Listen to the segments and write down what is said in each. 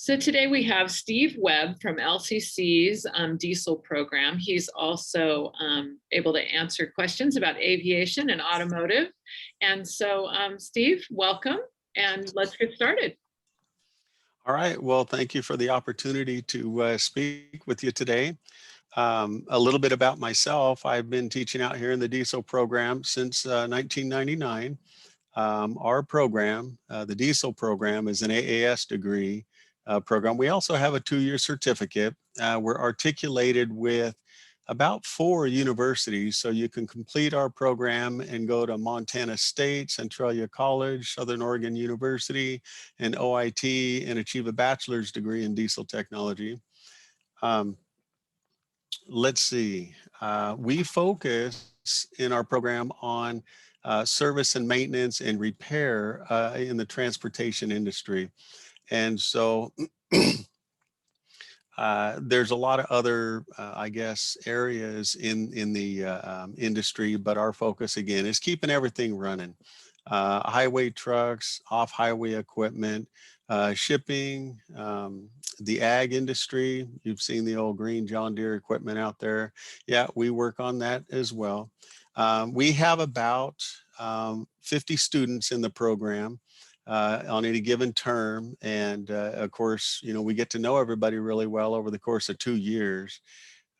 So today we have Steve Webb from LCC's diesel program. He's also able to answer questions about aviation and automotive. And so Steve, welcome, and let's get started. All right, well, thank you for the opportunity to speak with you today. A little bit about myself. I've been teaching out here in the diesel program since 1999. Our program, the diesel program, is an AAS degree program. We also have a 2-year certificate. We're articulated with about 4 universities, so you can complete our program and go to Montana State, Centralia College, Southern Oregon University, and OIT, and achieve a bachelor's degree in diesel technology. Let's see, we focus in our program on service and maintenance and repair in the transportation industry. And so there's a lot of other, I guess, areas in the industry, but our focus again is keeping everything running. Highway trucks, off-highway equipment, shipping, the ag industry. You've seen the old green John Deere equipment out there. Yeah, we work on that as well. We have about 50 students in the program on any given term. And of course, you know, we get to know everybody really well over the course of 2 years.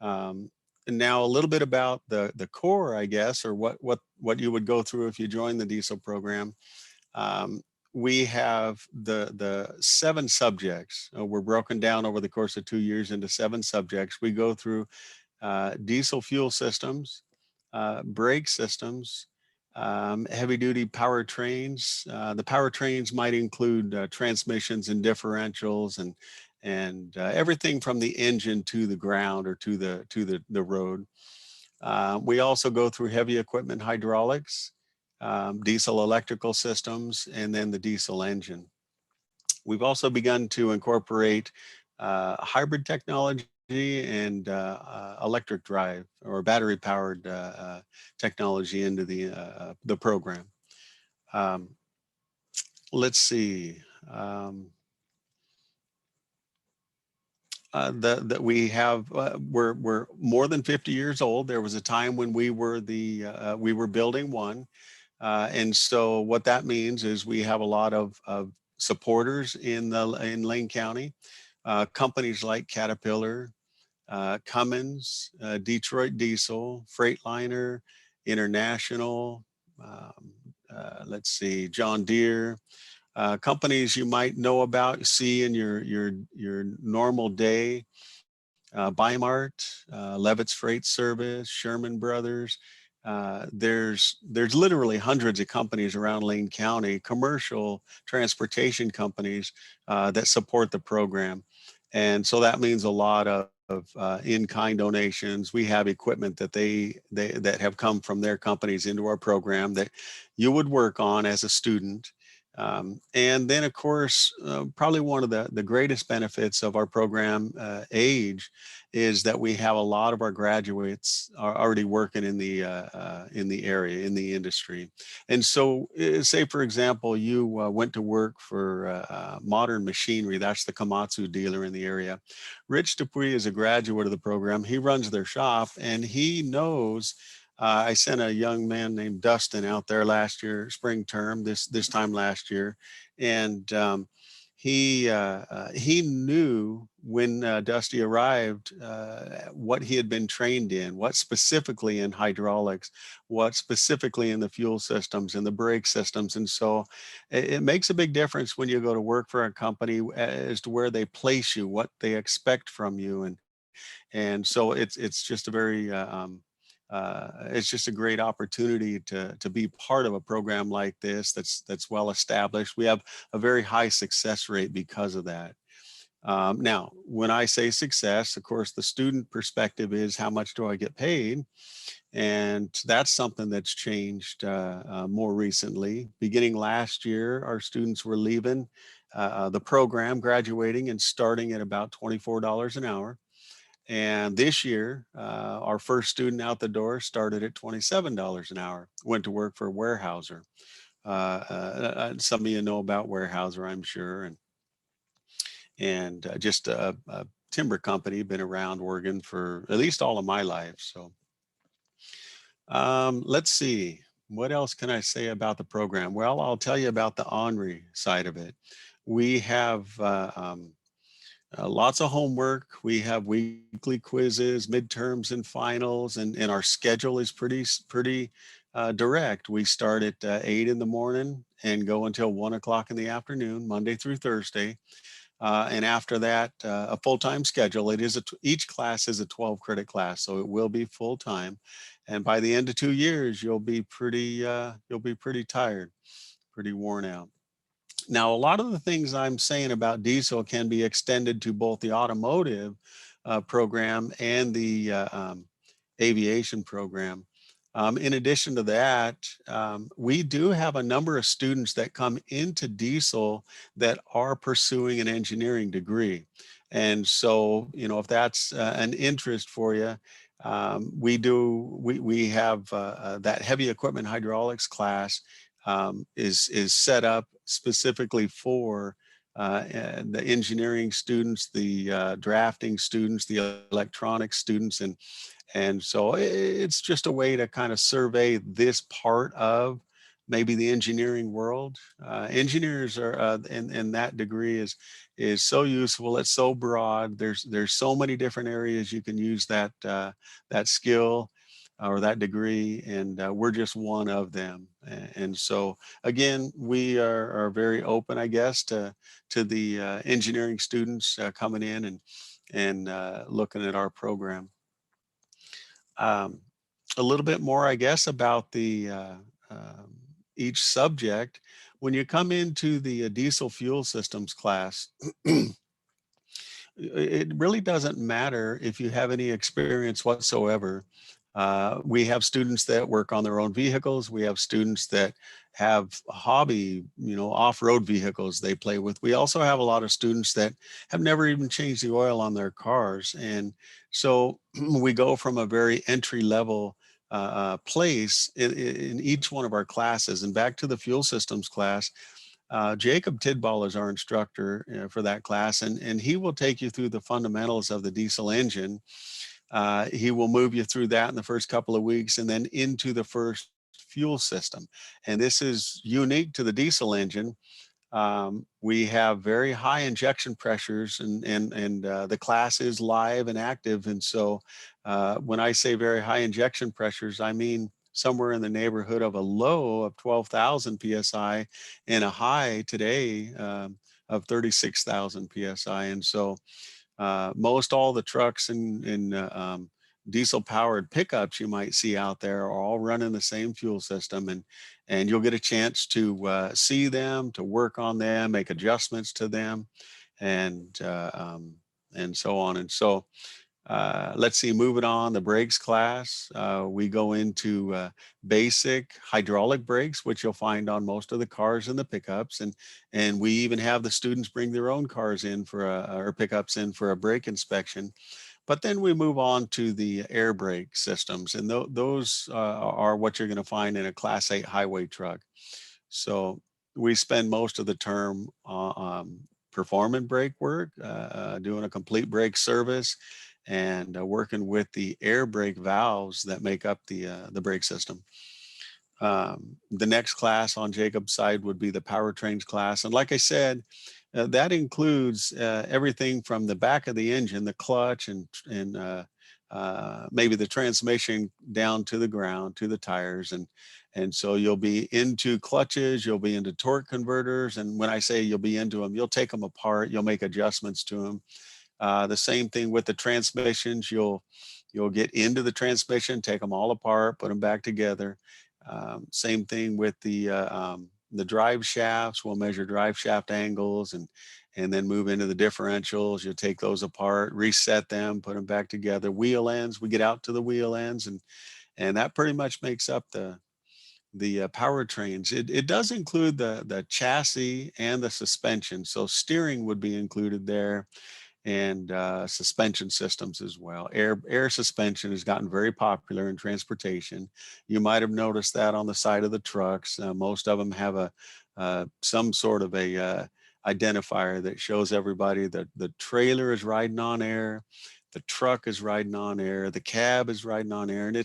And now a little bit about the core, I guess, or what you would go through if you join the diesel program. We have the 7 subjects. We're broken down over the course of 2 years into 7 subjects. We go through diesel fuel systems, brake systems, heavy duty powertrains. The powertrains might include transmissions and differentials and everything from the engine to the ground or to the road. We also go through heavy equipment hydraulics, diesel electrical systems, and then the diesel engine. We've also begun to incorporate hybrid technology and electric drive or battery powered technology into the program. Let's see. That we have, we're more than 50 years old. There was a time when we were building one. And so what that means is we have a lot of supporters in Lane County, companies like Caterpillar, Cummins, Detroit Diesel, Freightliner, International, let's see, John Deere, companies you might know about, see in your normal day, Bimart, Levitt's Freight Service, Sherman Brothers. There's literally hundreds of companies around Lane County, commercial transportation companies that support the program. And so that means a lot of in-kind donations. We have equipment that that have come from their companies into our program that you would work on as a student. And then, of course, probably one of the greatest benefits of our program age is that we have a lot of our graduates are already working in the area, in the industry. And so, say, for example, you went to work for Modern Machinery. That's the Komatsu dealer in the area. Rich Dupuy is a graduate of the program. He runs their shop, and he knows. I sent a young man named Dustin out there last year, spring term, this time last year, and he knew when Dusty arrived what he had been trained in, what specifically in hydraulics, what specifically in the fuel systems and the brake systems, and so it makes a big difference when you go to work for a company as to where they place you, what they expect from you, and so it's just a very it's just a great opportunity to be part of a program like this that's well established. We have a very high success rate because of that. Now, when I say success, of course, the student perspective is how much do I get paid? And that's something that's changed more recently. Beginning last year, our students were leaving the program, graduating and starting at about $24 an hour. And this year, our first student out the door started at $27 an hour, went to work for a warehouser. Some of you know about Weyerhaeuser, I'm sure. and just a timber company, been around Oregon for at least all of my life. So let's see. What else can I say about the program? Well, I'll tell you about the ornery side of it. We have lots of homework. We have weekly quizzes, midterms, and finals, and our schedule is pretty direct. We start at 8 in the morning and go until 1 o'clock in the afternoon, Monday through Thursday. And after that, a full-time schedule. Each class is a 12 credit class, so it will be full-time. And by the end of 2 years, you'll be pretty tired, pretty worn out. Now, a lot of the things I'm saying about diesel can be extended to both the automotive program and the aviation program. In addition to that, we do have a number of students that come into diesel that are pursuing an engineering degree. And so, you know, if that's an interest for you, we have that heavy equipment hydraulics class is set up specifically for the engineering students, the drafting students, the electronics students, and so it's just a way to kind of survey this part of maybe the engineering world. Engineers are, and that degree is so useful. It's so broad. There's so many different areas you can use that skill or that degree, and we're just one of them. And so again, we are very open, I guess, to the engineering students coming in and looking at our program. Um, a little bit more, I guess, about the each subject. When you come into the diesel fuel systems class, it really doesn't matter if you have any experience whatsoever. We have students that work on their own vehicles. We have students that have hobby, you know, off-road vehicles they play with. We also have a lot of students that have never even changed the oil on their cars. And so we go from a very entry level place in each one of our classes. And back to the fuel systems class, Jacob Tidball is our instructor for that class, and he will take you through the fundamentals of the diesel engine. He will move you through that in the first couple of weeks and then into the first fuel system. And this is unique to the diesel engine. We have very high injection pressures, and the class is live and active. And so when I say very high injection pressures, I mean somewhere in the neighborhood of a low of 12,000 psi and a high today of 36,000 psi. And so most all the trucks and diesel powered pickups you might see out there are all running the same fuel system, and you'll get a chance to see them, to work on them, make adjustments to them, and and so on. And so let's see, moving on, the brakes class, we go into basic hydraulic brakes, which you'll find on most of the cars and the pickups. And we even have the students bring their own cars in or pickups in for a brake inspection. But then we move on to the air brake systems, and those are what you're going to find in a Class 8 highway truck. So we spend most of the term performing brake work, doing a complete brake service, and working with the air brake valves that make up the brake system. The next class on Jacob's side would be the powertrains class. And like I said, that includes everything from the back of the engine, the clutch, and maybe the transmission down to the ground, to the tires. And so you'll be into clutches, you'll be into torque converters. And when I say you'll be into them, you'll take them apart, you'll make adjustments to them. The same thing with the transmissions. You'll get into the transmission, take them all apart, put them back together. Same thing with the drive shafts. We'll measure drive shaft angles and then move into the differentials. You'll take those apart, reset them, put them back together. Wheel ends, we get out to the wheel ends, and that pretty much makes up the powertrains. It does include the chassis and the suspension. So steering would be included there, and suspension systems as well. Air suspension has gotten very popular in transportation. You might have noticed that on the side of the trucks. Most of them have some sort of identifier that shows everybody that the trailer is riding on air, the truck is riding on air, the cab is riding on air, and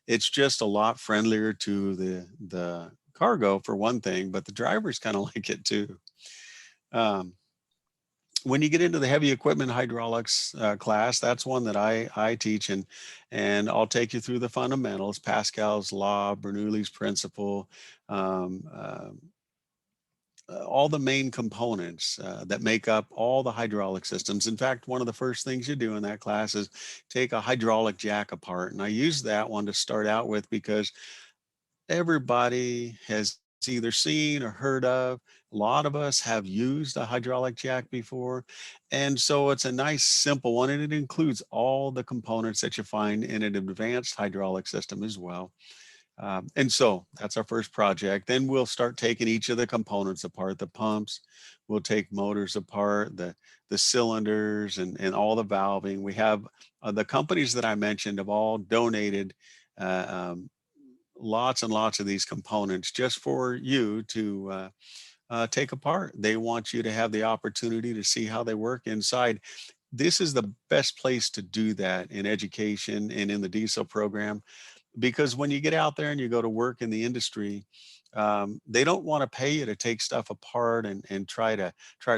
it's just a lot friendlier to the cargo for one thing, but the drivers kind of like it too. Um, when you get into the heavy equipment hydraulics class, that's one that I teach, and I'll take you through the fundamentals, Pascal's law, Bernoulli's principle, um, all the main components that make up all the hydraulic systems. In fact, one of the first things you do in that class is take a hydraulic jack apart. And I use that one to start out with because everybody has either seen or heard of. A lot of us have used a hydraulic jack before. And so it's a nice, simple one, and it includes all the components that you find in an advanced hydraulic system as well. And so that's our first project. Then we'll start taking each of the components apart, the pumps, we'll take motors apart, the cylinders and all the valving. We have the companies that I mentioned have all donated lots and lots of these components just for you to take apart. They want you to have the opportunity to see how they work inside. This is the best place to do that in education and in the diesel program, because when you get out there and you go to work in the industry, they don't want to pay you to take stuff apart and try to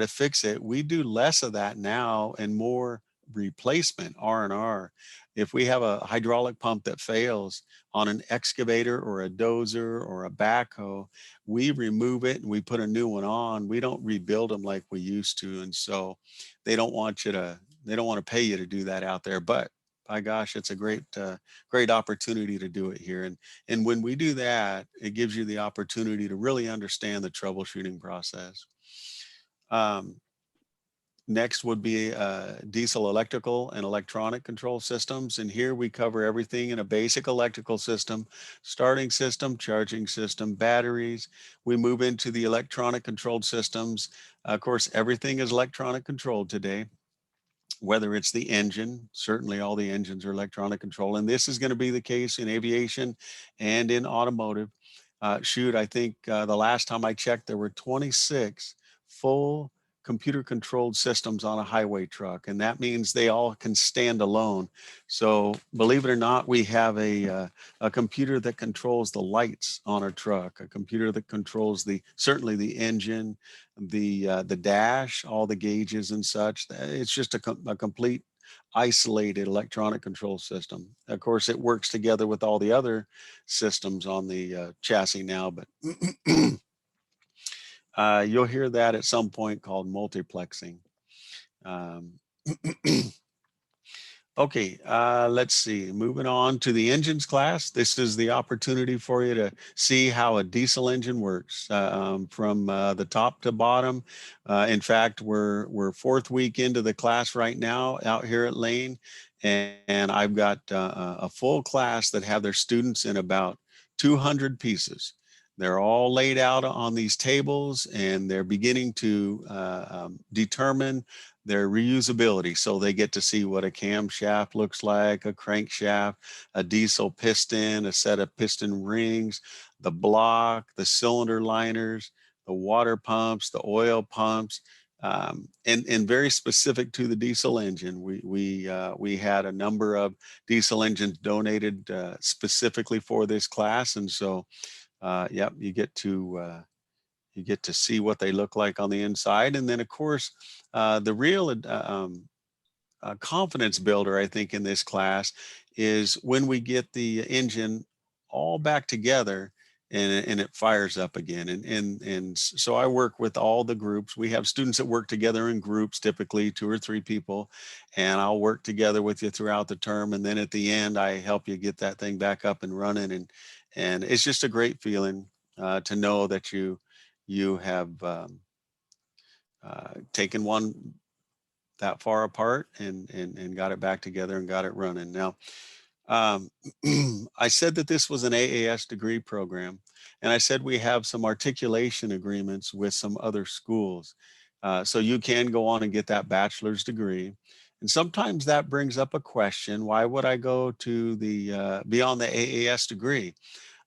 fix it. We do less of that now and more replacement, R&R. If we have a hydraulic pump that fails on an excavator or a dozer or a backhoe, we remove it and we put a new one on. We don't rebuild them like we used to. And so they don't want to pay you to do that out there. But by gosh, it's a great opportunity to do it here. And when we do that, it gives you the opportunity to really understand the troubleshooting process. Um, Next would be diesel electrical and electronic control systems. And here we cover everything in a basic electrical system, starting system, charging system, batteries. We move into the electronic controlled systems. Of course, everything is electronic controlled today, whether it's the engine. Certainly all the engines are electronic control. And this is going to be the case in aviation and in automotive. Shoot, I think the last time I checked, there were 26 full computer controlled systems on a highway truck. And that means they all can stand alone. So believe it or not, we have a computer that controls the lights on our truck, a computer that controls certainly the engine, the dash, all the gauges and such. It's just a complete isolated electronic control system. Of course, it works together with all the other systems on the chassis now, but you'll hear that at some point called multiplexing. Um, Okay, let's see. Moving on to the engines class. This is the opportunity for you to see how a diesel engine works from the top to bottom. In fact, we're fourth week into the class right now out here at Lane, and I've got a full class that have their students in about 200 pieces. They're all laid out on these tables, and they're beginning to determine their reusability. So they get to see what a camshaft looks like, a crankshaft, a diesel piston, a set of piston rings, the block, the cylinder liners, the water pumps, the oil pumps, and very specific to the diesel engine. We had a number of diesel engines donated specifically for this class, and so yep, you get to see what they look like on the inside. And then, of course, the real confidence builder, I think, in this class is when we get the engine all back together and it fires up again. And so I work with all the groups. We have students that work together in groups, typically 2 or 3 people, and I'll work together with you throughout the term. And then at the end, I help you get that thing back up and running. And it's just a great feeling to know that you have taken one that far apart and got it back together and got it running. Now, um, I said that this was an AAS degree program, and I said we have some articulation agreements with some other schools. So you can go on and get that bachelor's degree. And sometimes that brings up a question: why would I go to the beyond the AAS degree?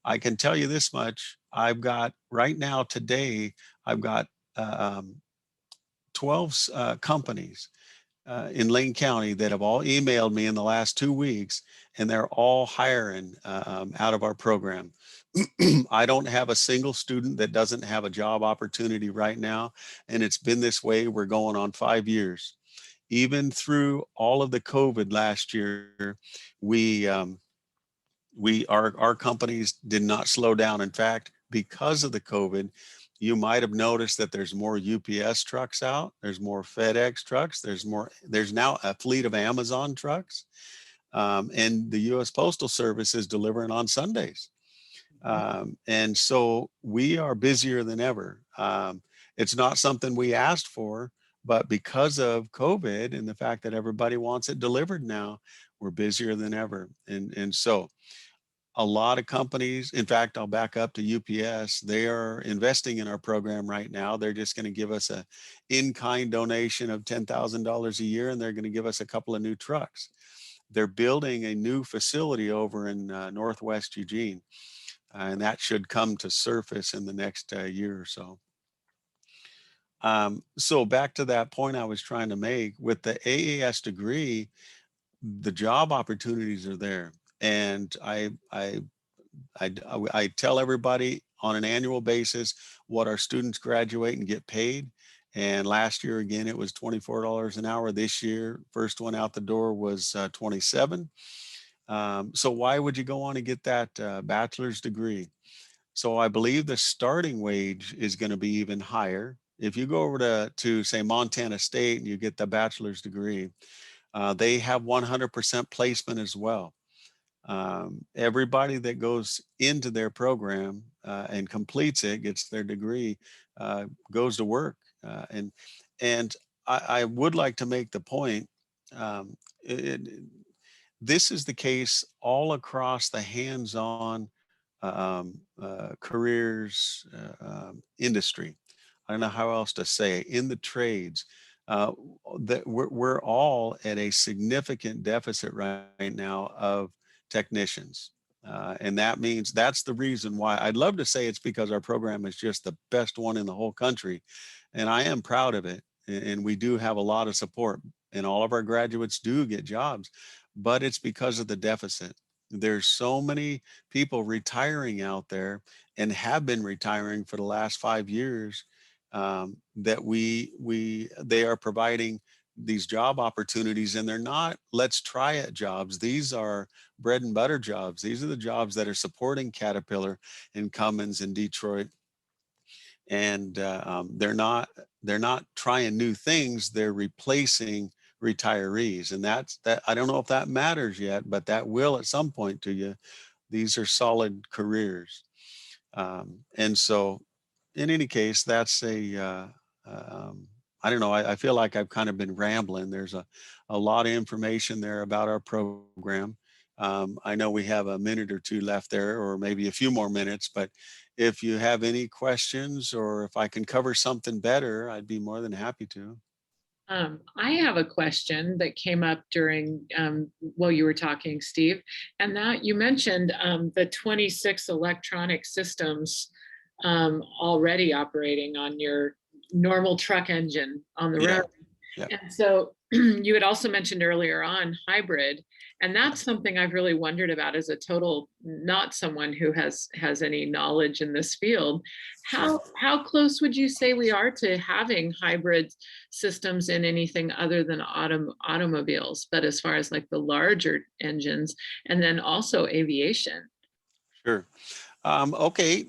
I can tell you this much: I've got right now today, I've got uh, um, 12 companies in Lane County that have all emailed me in the last 2 weeks, and they're all hiring out of our program. I don't have a single student that doesn't have a job opportunity right now, and it's been this way. We're going on 5 years. Even through all of the COVID last year, we our companies did not slow down. In fact, because of the COVID, you might have noticed that there's more UPS trucks out, there's more FedEx trucks, there's now a fleet of Amazon trucks, and the US Postal Service is delivering on Sundays. And so we are busier than ever. It's not something we asked for, but because of COVID and the fact that everybody wants it delivered now, we're busier than ever. And so a lot of companies, in fact, I'll back up to UPS. They are investing in our program right now. They're just going to give us a in-kind donation of $10,000 a year, and they're going to give us a couple of new trucks. They're building a new facility over in Northwest Eugene, and that should come to surface in the next year or so. So back to that point I was trying to make, with the AAS degree, the job opportunities are there. And I tell everybody on an annual basis what our students graduate and get paid. And last year, again, it was $24 an hour. This year, first one out the door was 27. So why would you go on and get that bachelor's degree? So I believe the starting wage is going to be even higher. If you go over to say Montana State and you get the bachelor's degree, they have 100% placement as well. Everybody that goes into their program and completes it, gets their degree, goes to work. And I would like to make the point, um, it, this is the case all across the hands-on careers industry. I don't know how else to say it, in the trades. Uh, that we're all at a significant deficit right now of technicians. And that means that's the reason why. I'd love to say it's because our program is just the best one in the whole country. And I am proud of it. And we do have a lot of support, and all of our graduates do get jobs, but it's because of the deficit. There's so many people retiring out there and have been retiring for the last 5 years, that they are providing these job opportunities, and they're not let's try it jobs. These are bread and butter jobs. These are the jobs that are supporting Caterpillar and Cummins and Detroit. And they're not trying new things. They're replacing retirees. And that I don't know if that matters yet, but that will at some point to you. These are solid careers. And so in any case, that's I don't know, I feel like I've kind of been rambling. There's a lot of information there about our program. I know we have a minute or two left there, or maybe a few more minutes, but if you have any questions or if I can cover something better, I'd be more than happy to. I have a question that came up during while you were talking, Steve, and that you mentioned the 26 electronic systems already operating on your normal truck engine on the Yeah, road. yeah. And so you had also mentioned earlier on hybrid, and that's something I've really wondered about as a total, not someone who has any knowledge in this field. Sure. How close would you say we are to having hybrid systems in anything other than automobiles, but as far as like the larger engines, and then also aviation? Sure. Okay,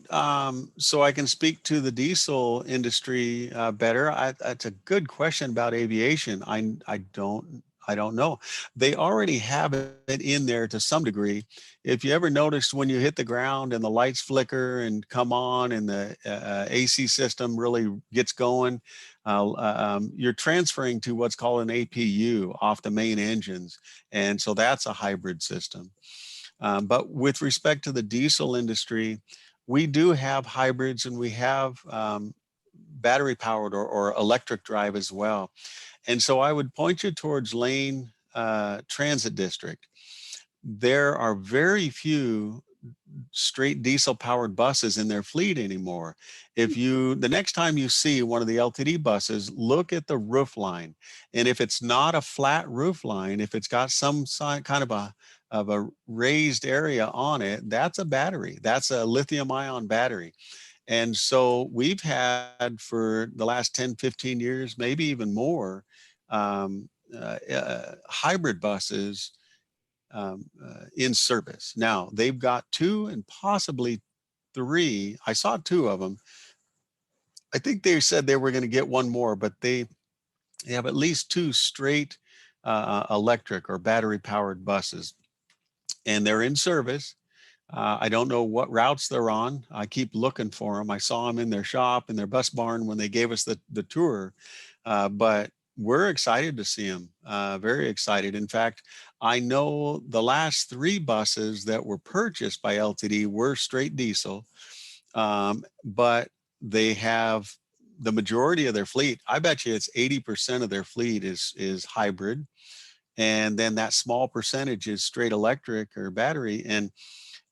so I can speak to the diesel industry better. That's a good question about aviation. I don't know. They already have it in there to some degree. If you ever noticed when you hit the ground and the lights flicker and come on and the AC system really gets going, you're transferring to what's called an APU off the main engines. And so that's a hybrid system. But with respect to the diesel industry, we do have hybrids, and we have battery powered or electric drive as well. And so I would point you towards Lane Transit District. There are very few straight diesel powered buses in their fleet anymore. The next time you see one of the LTD buses, look at the roof line. And if it's not a flat roof line, if it's got some kind of a raised area on it, that's a battery. That's a lithium ion battery. And so we've had for the last 10, 15 years, maybe even more, hybrid buses in service. Now they've got two and possibly three. I saw two of them. I think they said they were going to get one more, but they have at least two straight electric or battery powered buses, and they're in service. I don't know what routes they're on. I keep looking for them. I saw them in their shop, in their bus barn when they gave us the tour. But we're excited to see them, very excited. In fact, I know the last three buses that were purchased by LTD were straight diesel, but they have the majority of their fleet. I bet you it's 80% of their fleet is hybrid. And then that small percentage is straight electric or battery.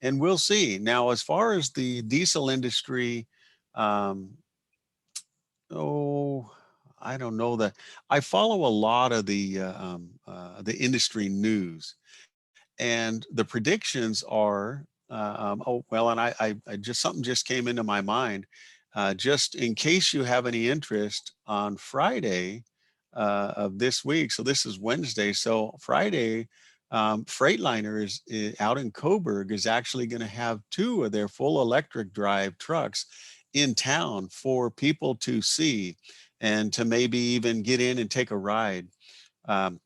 And we'll see. Now, as far as the diesel industry, um, oh, I don't know that I follow a lot of the industry news, and the predictions are, oh, well, and I just, something just came into my mind. Just in case you have any interest, on Friday of this week, so this is Wednesday, so Friday, Freightliner out in Coburg is actually going to have two of their full electric drive trucks in town for people to see and to maybe even get in and take a ride. Um,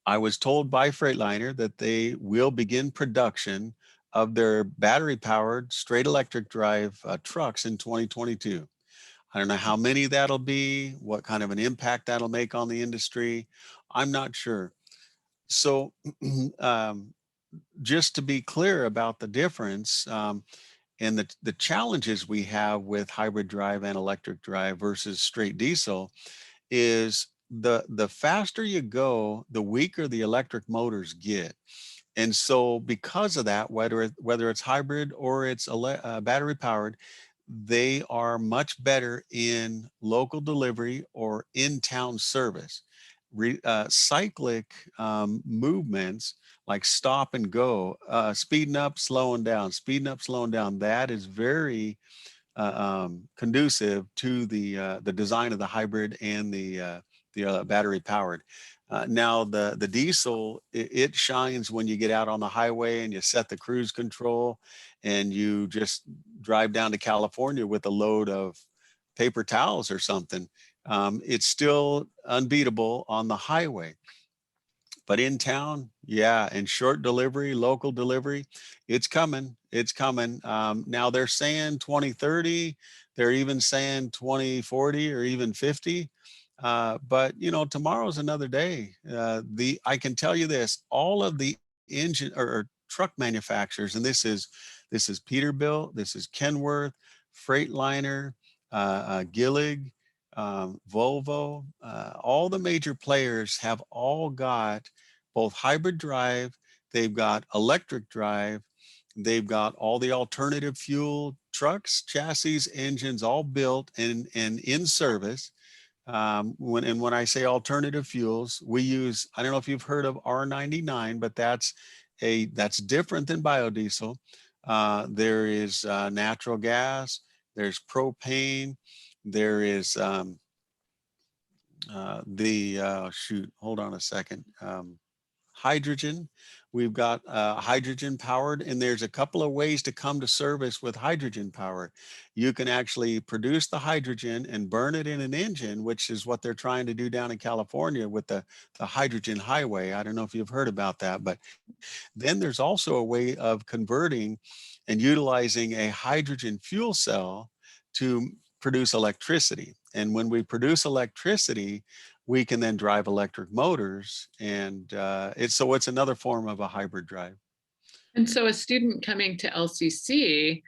I was told by Freightliner that they will begin production of their battery powered straight electric drive trucks in 2022. I don't know how many that'll be, what kind of an impact that'll make on the industry. I'm not sure. So, um, just to be clear about the difference, and the challenges we have with hybrid drive and electric drive versus straight diesel is the faster you go, the weaker the electric motors get. And so because of that, whether it's hybrid or it's battery powered, they are much better in local delivery or in-town service. Cyclic movements like stop and go, speeding up, slowing down, speeding up, slowing down, that is very conducive to the design of the hybrid and the battery powered. Now the diesel, it shines when you get out on the highway and you set the cruise control and you just drive down to California with a load of paper towels or something. It's still unbeatable on the highway. But in town, yeah, and short delivery, local delivery, it's coming. It's coming. Now they're saying 2030. They're even saying 2040 or even 50. But you know, tomorrow's another day. I can tell you this: all of the engine or truck manufacturers, and this is Peterbilt, this is Kenworth, Freightliner, Gillig, Volvo, all the major players have all got both hybrid drive, they've got electric drive, they've got all the alternative fuel trucks, chassis, engines, all built and in service. When I say alternative fuels, we use, I don't know if you've heard of R99, but that's different than biodiesel. There is natural gas, there's propane, there is shoot, hold on a second. Hydrogen. We've got hydrogen powered, and there's a couple of ways to come to service with hydrogen power. You can actually produce the hydrogen and burn it in an engine, which is what they're trying to do down in California with the hydrogen highway. I don't know if you've heard about that, but then there's also a way of converting and utilizing a hydrogen fuel cell to produce electricity. And when we produce electricity, we can then drive electric motors. And it's another form of a hybrid drive. And so a student coming to LCC,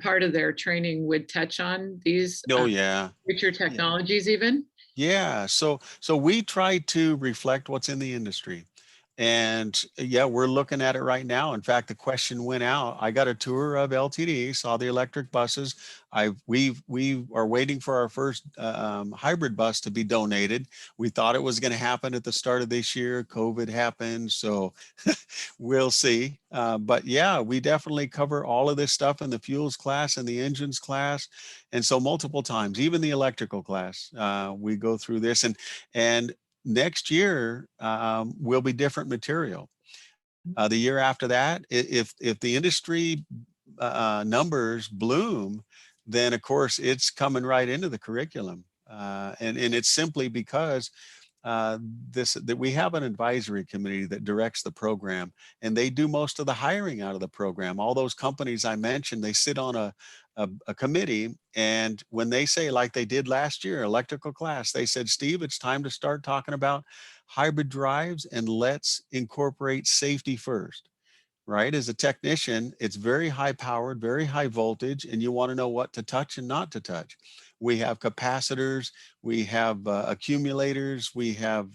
part of their training would touch on these Oh, yeah. future technologies even? Yeah. So we try to reflect what's in the industry. And yeah, we're looking at it right now. In fact, the question went out. I got a tour of LTD, saw the electric buses. We are waiting for our first hybrid bus to be donated. We thought it was going to happen at the start of this year. COVID happened, so we'll see. But yeah, we definitely cover all of this stuff in the fuels class and the engines class, and so multiple times, even the electrical class, we go through this. And next year will be different material. The year after that, if the industry numbers bloom, then of course it's coming right into the curriculum. And it's simply because that we have an advisory committee that directs the program, and they do most of the hiring out of the program. All those companies I mentioned, they sit on a committee, and when they say, like they did last year, electrical class, they said, Steve, it's time to start talking about hybrid drives, and let's incorporate safety first. Right? As a technician, it's very high powered, very high voltage, and you want to know what to touch and not to touch. We have capacitors, we have accumulators, we have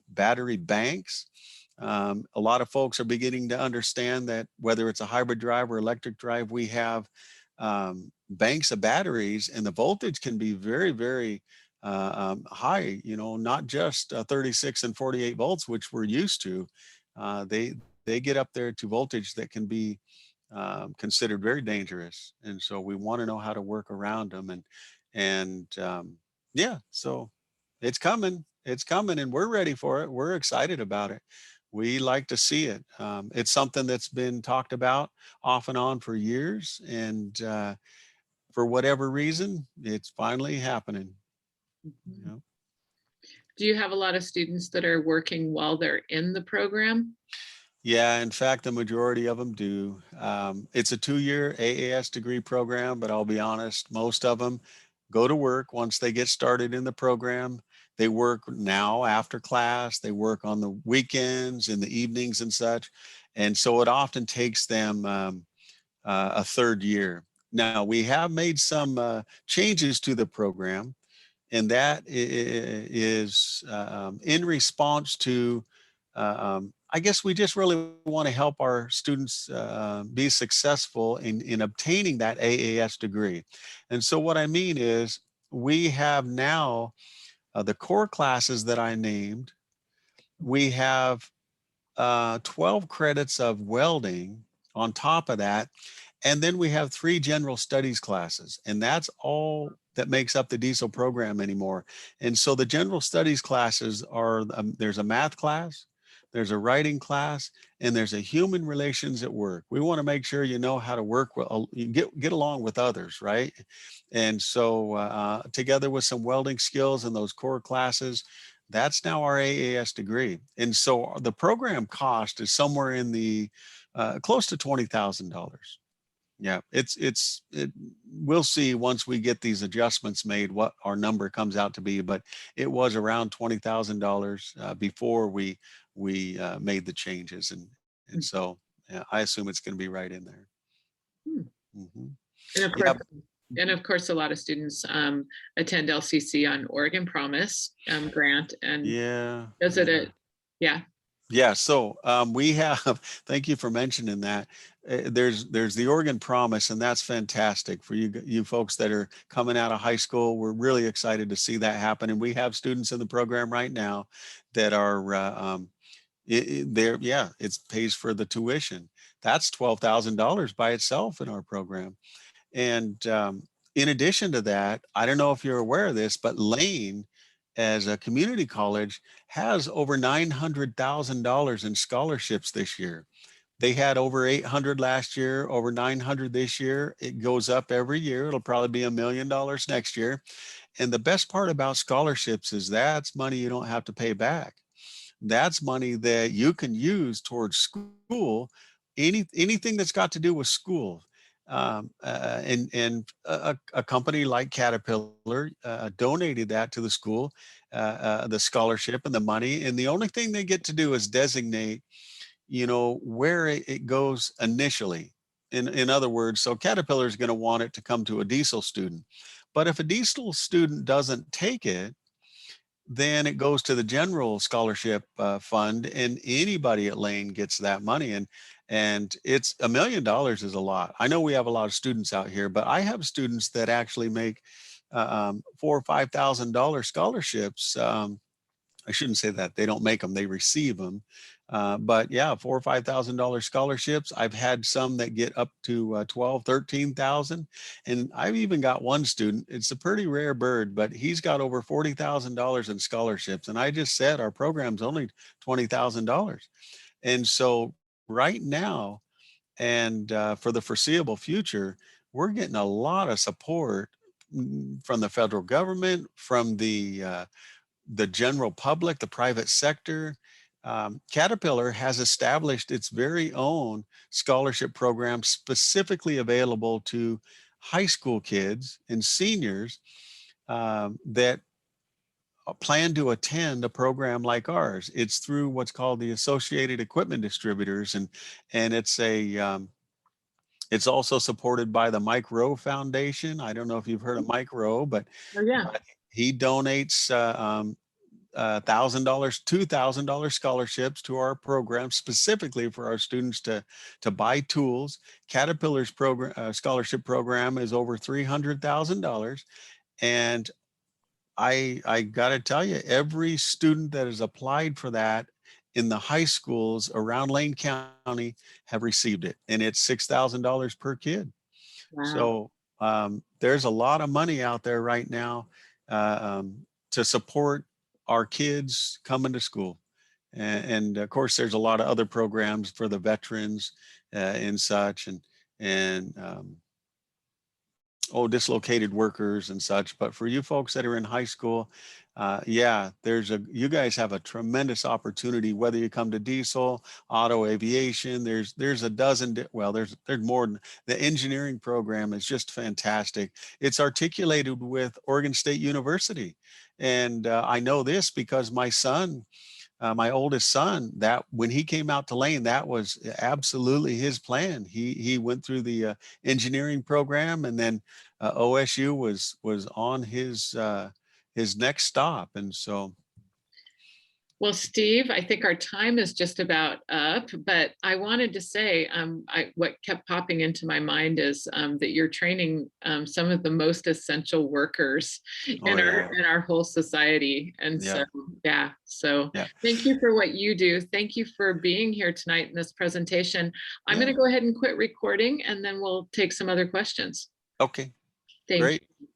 battery banks. A lot of folks are beginning to understand that whether it's a hybrid drive or electric drive, we have banks of batteries, and the voltage can be very, very high, not just 36 and 48 volts, which we're used to. They get up there to voltage that can be considered very dangerous, and so we want to know how to work around them. And yeah, so it's coming, and we're ready for it. We're excited about it. We like to see it. It's something that's been talked about off and on for years, and for whatever reason, it's finally happening. You know? Do you have a lot of students that are working while they're in the program? Yeah, in fact, the majority of them do. It's a 2-year AAS degree program, but I'll be honest, most of them go to work once they get started in the program. They work now after class, they work on the weekends, in the evenings and such. And so it often takes them a third year. Now, we have made some changes to the program, and that is in response to I guess we just really want to help our students be successful in obtaining that AAS degree. And so what I mean is we have now the core classes that I named. We have 12 credits of welding on top of that. And then we have 3 general studies classes, and that's all that makes up the diesel program anymore. And so the general studies classes are, there's a math class, there's a writing class, and there's a human relations at work. We want to make sure you know how to work with, get along with others, right? And so together with some welding skills in those core classes, that's now our AAS degree. And so the program cost is somewhere in the close to $20,000. Yeah, we'll see once we get these adjustments made what our number comes out to be, but it was around $20,000 before we made the changes, and so yeah, I assume it's going to be right in there. Hmm. Mm-hmm. And of Yeah, course, a lot of students attend LCC on Oregon Promise grant and yeah, visit yeah. it. Yeah. Yeah, so we have, thank you for mentioning that. There's the Oregon Promise, and that's fantastic for you folks that are coming out of high school. We're really excited to see that happen. And we have students in the program right now that are, yeah, it pays for the tuition. That's $12,000 by itself in our program. And in addition to that, I don't know if you're aware of this, but Lane, as a community college, has over $900,000 in scholarships this year. They had over 800 last year, over 900 this year. It goes up every year. It'll probably be $1 million next year. And the best part about scholarships is that's money you don't have to pay back. That's money that you can use towards school, anything that's got to do with school. And a company like Caterpillar donated that to the school, the scholarship and the money. And the only thing they get to do is designate, where it goes initially. In other words, so Caterpillar is going to want it to come to a diesel student. But if a diesel student doesn't take it, then it goes to the general scholarship fund, and anybody at Lane gets that money. And it's $1 million is a lot. I know we have a lot of students out here, but I have students that actually make $4,000 or $5,000 scholarships. I shouldn't say that, they don't make them, they receive them. But yeah, $4,000 or $5,000 scholarships. I've had some that get up to 12, 13,000. And I've even got one student, it's a pretty rare bird, but he's got over $40,000 in scholarships. And I just said, our program's only $20,000. And so right now, and for the foreseeable future, we're getting a lot of support from the federal government, from the general public, the private sector. Caterpillar has established its very own scholarship program specifically available to high school kids and seniors that plan to attend a program like ours. It's through what's called the Associated Equipment Distributors, and it's also supported by the Mike Rowe Foundation. I don't know if you've heard of Mike Rowe, Oh, yeah. but he donates $1,000, $2,000 scholarships to our program specifically for our students to buy tools. Caterpillar's program scholarship program is over $300,000, and I got to tell you, every student that has applied for that in the high schools around Lane County have received it, and it's $6,000 per kid. Wow. So there's a lot of money out there right now to support our kids coming to school. And of course, there's a lot of other programs for the veterans and such, and dislocated workers and such. But for you folks that are in high school, yeah, you guys have a tremendous opportunity, whether you come to diesel, auto, aviation. There's a dozen, well, there's more. The engineering program is just fantastic. It's articulated with Oregon State University. And I know this because my oldest son, that when he came out to Lane, that was absolutely his plan. He went through the engineering program, and then OSU was on his next stop. And so, Well, Steve, I think our time is just about up, but I wanted to say, what kept popping into my mind is that you're training some of the most essential workers oh yeah, in our whole society. And yeah, so, yeah, so yeah, thank you for what you do. Thank you for being here tonight in this presentation. I'm going yeah. to go ahead and quit recording, and then we'll take some other questions. Okay, Thank great. you.